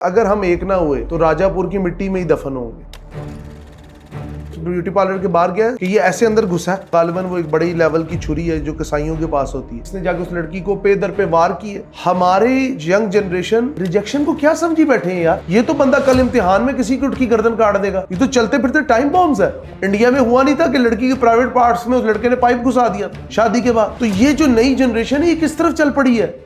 अगर हम एक ना हुए तो राजापुर की मिट्टी में ही दफन होंगे। ब्यूटी पार्लर के बाहर गया कि ये ऐसे अंदर घुसा है, गालिबन वो एक बड़ी लेवल की छुरी है जो कसाईयों के पास होती है। इसने जाके उस लड़की को पे दर पे वार की है। हमारे यंग जनरेशन रिजेक्शन को क्या समझी बैठे हैं यार। ये तो बंदा कल इम्तिहान में किसी की उठ की गर्दन काट देगा। ये तो चलते फिरते टाइम बॉम्ब्स है। इंडिया में हुआ नहीं था कि लड़की के प्राइवेट पार्ट्स में उस लड़के ने पाइप घुसा दिया शादी के बाद। तो ये जो नई जनरेशन है ये किस तरफ चल पड़ी है।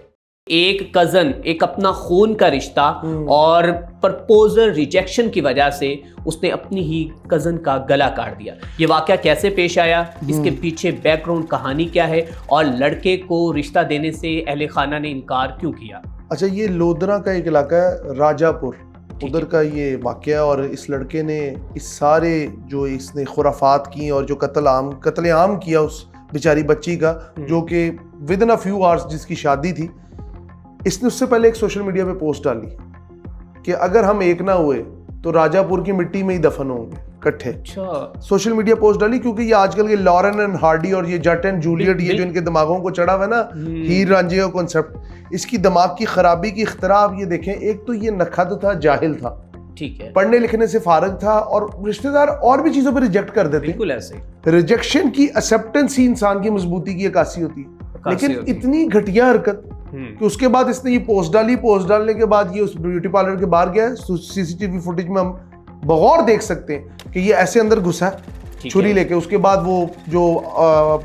एक कजन, एक अपना खून का रिश्ता और प्रपोजल रिजेक्शन की वजह से उसने अपनी ही कजन का गला काट दिया। ये वाकया कैसे पेश आया, इसके पीछे बैकग्राउंड कहानी क्या है और लड़के को रिश्ता देने से अहले खाना ने इनकार क्यों किया। अच्छा, ये लोधरा का एक इलाका है, राजापुर, उधर का ये वाकया। और इस लड़के ने इस सारे जो इसने खुराफात की और जो कत्लेआम किया उस बेचारी बच्ची का, जो कि with in a few hours जिसकी शादी थी, इसने उससे पहले एक सोशल मीडिया पे पोस्ट डाली कि अगर हम एक ना हुए तो राजापुर की मिट्टी में ही दफन होंगे इकट्ठे। अच्छा, सोशल मीडिया पोस्ट डाली क्योंकि ये आजकल के लॉरेन एंड हार्डी और ये जट एंड जूलियट, ये जो इनके दिमागों को चढ़ा हुआ है ना, हीर रांझे का कॉन्सेप्ट, इसकी दिमाग की खराबी की इख्तरा आप ये देखें। एक तो ये नखद था, जाहिल था, ठीक है, पढ़ने लिखने से फारिग था और रिश्तेदार और भी चीजों पर रिजेक्ट कर देते। बिल्कुल ऐसे। रिजेक्शन की एक्सेप्टेंस ही इंसान की मजबूती की अक्कासी होती है। लेकिन इतनी घटिया हरकत कि उसके बाद इसने ये पोस्ट डाली। पोस्ट डालने के बाद ये उस ब्यूटी पार्लर के बाहर गया। सीसीटीवी फुटेज में हम बगौर देख सकते हैं कि ये ऐसे अंदर घुसा है छुरी लेके। उसके बाद वो जो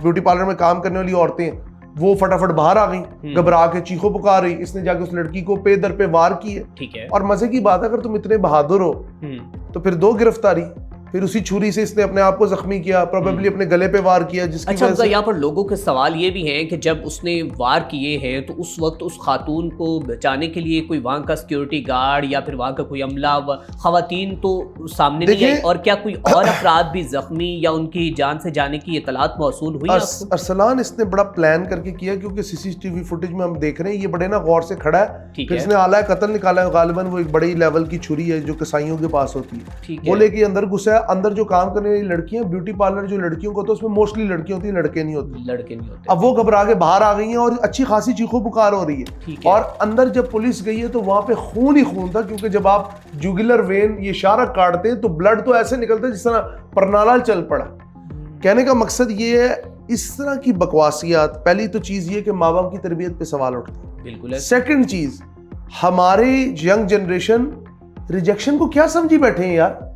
ब्यूटी पार्लर में काम करने वाली औरतें हैं वो फटाफट बाहर आ गई, घबरा के चीखों पुकार रही। इसने जाके उस लड़की को पे दर पे वार की है। ठीक है। और मजे की बात है, अगर तुम इतने बहादुर हो तो फिर 2 गिरफ्तारी, फिर उसी छुरी से इसने अपने आप को जख्मी किया, प्रोबेबली अपने गले पे वार किया, जिसकी वजह से यहाँ पर लोगों के सवाल ये भी हैं कि जब उसने वार किए हैं तो उस वक्त उस खातून को बचाने के लिए कोई वहाँ का सिक्योरिटी गार्ड या फिर वहाँ का कोई अमला व खवातीन तो सामने नहीं आई, और क्या कोई और अफराद भी जख्मी या उनकी जान से जाने की इतलात मौसूल हुई? अरसलान इसने बड़ा प्लान करके किया, क्योंकि सीसीटीवी फुटेज में हम देख रहे हैं ये बड़े ना गौर से खड़ा है। फिर इसने आला कत्ल निकाला है। गालिबन वो एक बड़ी लेवल की छुरी है जो कसाईयों के पास होती है, वो लेके अंदर घुसा है। अंदर जो काम करने वाली लड़कियां, ब्यूटी पार्लर जो लड़कियों को, तो उसमें मोस्टली लड़कियां होती हैं, लड़के नहीं होते। अब वो घबरा के बाहर आ गई हैं और अच्छी खासी चीखों पुकार हो रही है। और अंदर जब पुलिस गई है तो वहां पे खून ही खून था, क्योंकि जब आप जुगुलर वेन ये शारक काटते हैं तो ब्लड तो ऐसे निकलता है जिस तरह परनाला चल पड़ा। कहने का मकसद ये है, इस तरह की बकवासियात, पहली तो चीज ये कि माँ बाप की तरबियत पे सवाल उठते हैं। बिल्कुल। सेकंड चीज, हमारे यंग जनरेशन रिजेक्शन को क्या समझी बैठे हैं यार।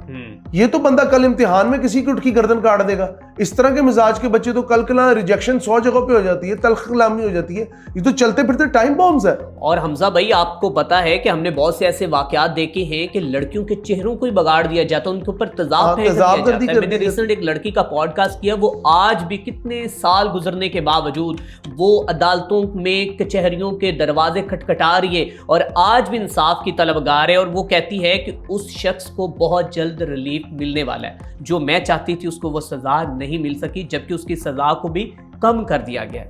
ये तो बंदा कल इम्तिहान में किसी की उठ की गर्दन काट देगा। इस तरह के मिजाज के बच्चे तो कल कला रिजेक्शन 100 जगहों पे हो जाती है, तल्ख कलामी हो जाती है। ये तो चलते फिरते टाइम बॉम्ब्स है। और हमजा भाई, आपको पता है कि हमने बहुत से ऐसे वाकयात देखे हैं कि लड़कियों के चेहरों को ही बगाड़ दिया जाता है, उनके ऊपर तेजाब मैंने रिसेंट एक लड़की का पॉडकास्ट किया, वो आज भी कितने साल गुजरने के बावजूद वो अदालतों में कचहरियों के दरवाजे खटखटा रही है और आज भी इंसाफ की तलबगार है। और वो कहती है कि उस शख्स को बहुत जल्द रिलीफ मिलने वाला है। जो मैं चाहती थी उसको वो सजा नहीं मिल सकी, जबकि उसकी सजा को भी कम कर दिया गया।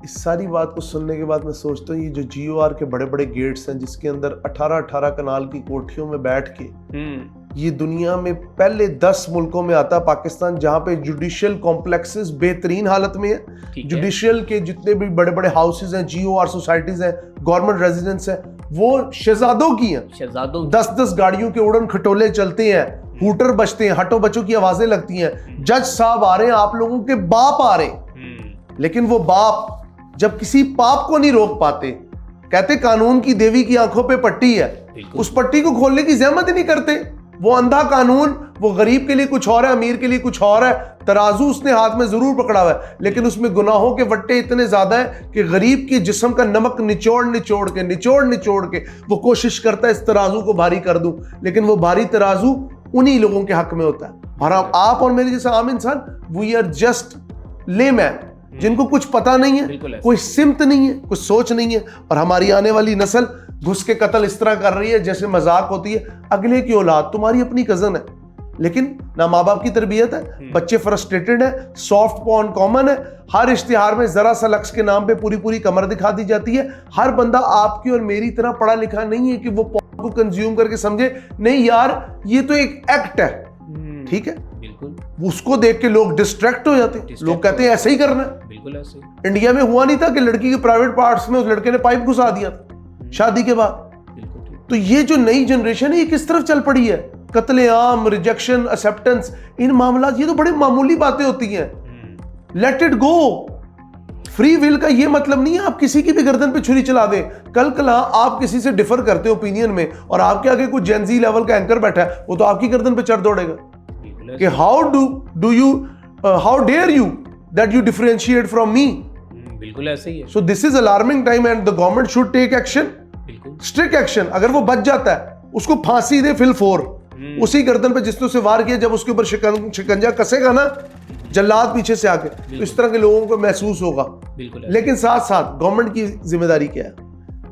इस सारी बात को सुनने के बाद मैं सोचता हूँ, ये जो GOR के बड़े बड़े गेट्स हैं जिसके अंदर 18-18 कनाल की कोठियों में बैठ के ये दुनिया में पहले 10 मुल्कों में आता है पाकिस्तान, जहाँ पे जुडिशियल कॉम्प्लेक्सेस बेहतरीन हालत में है। जुडिशियल के जितने भी बड़े बड़े हाउसेज हैं, GOR सोसाइटीज हैं, गवर्नमेंट रेजिडेंस हैं, वो शहजादों की हैं। शहजादों 10-10 गाड़ियों के उड़न खटोले चलते हैं, हूटर बजते हैं, हटो बच्चों की आवाजें लगती हैं, जज साहब आ रहे हैं, आप लोगों के बाप आ रहे हैं। लेकिन वो बाप जब किसी पाप को नहीं रोक पाते, कहते कानून की देवी की आंखों पे पट्टी है, उस पट्टी को खोलने की जहमत ही नहीं करते। वो अंधा कानून, वो गरीब के लिए कुछ और है, अमीर के लिए कुछ और है। तराजू उसने हाथ में जरूर पकड़ा हुआ है, लेकिन उसमें गुनाहों के वट्टे इतने ज्यादा है कि गरीब के जिस्म का नमक निचोड़ निचोड़ के वो कोशिश करता है इस तराजू को भारी कर दूं, लेकिन वो भारी तराजू उन्हीं लोगों के हक में होता है। और आप और मेरे जैसा आम इंसान, वी आर जस्ट लेमैन, जिनको कुछ पता नहीं है, कोई सिमत नहीं है, कुछ सोच नहीं है। और हमारी आने वाली नस्ल घुस के कत्ल इस तरह कर रही है जैसे मजाक होती है। अगले की औलाद तुम्हारी अपनी कजन है, लेकिन ना माँ बाप की तरबियत है, बच्चे फ्रस्ट्रेटेड है, सॉफ्ट पॉर्न कॉमन है। हर इश्तिहार में जरा सा लक्स के नाम पे पूरी कमर दिखा दी जाती है। हर बंदा आपकी और मेरी तरह पढ़ा लिखा नहीं है कि वो पॉर्न को कंज्यूम करके समझे, नहीं यार ये तो एक एक्ट है, ठीक है। बिल्कुल, उसको देख के लोग डिस्ट्रैक्ट हो जाते हैं, लोग कहते हैं ऐसे ही करना है। बिल्कुल ऐसे। इंडिया में हुआ नहीं था कि लड़की के प्राइवेट पार्ट्स में उस लड़के ने पाइप घुसा दिया था शादी के बाद। तो ये जो नई जनरेशन है ये किस तरफ चल पड़ी है? कत्लेआम, रिजेक्शन, एक्सेप्टेंस, इन मामला, ये तो बड़ी मामूली बातें होती हैं। Let it go. Free will का ये मतलब नहीं है आप किसी की भी गर्दन पे छुरी चला दें। कल आप किसी से डिफर करते हो ओपिनियन में और आपके आगे कुछ जेनजी लेवल का एंकर बैठा है, वो तो आपकी गर्दन पे चढ़ दौड़ेगा कि how dare you that you differentiate from me. बिल्कुल ऐसे ही है। So this is alarming time and the government should take action, strict action. अगर वो बच जाता है उसको फांसी दे फिल 4, उसी गर्दन पे जिसने उसे वार किया, जब उसके ऊपर शिकंजा कसेगा ना जल्लाद पीछे से आके, तो इस तरह के लोगों को महसूस होगा। लेकिन साथ साथ गवर्नमेंट की जिम्मेदारी क्या है?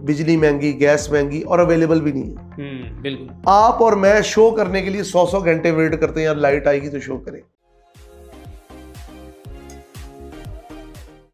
बिजली महंगी, गैस महंगी और अवेलेबल भी नहीं है। बिल्कुल। आप और मैं शो करने के लिए 100 घंटे वेट करते हैं, यार लाइट आएगी तो शो करें।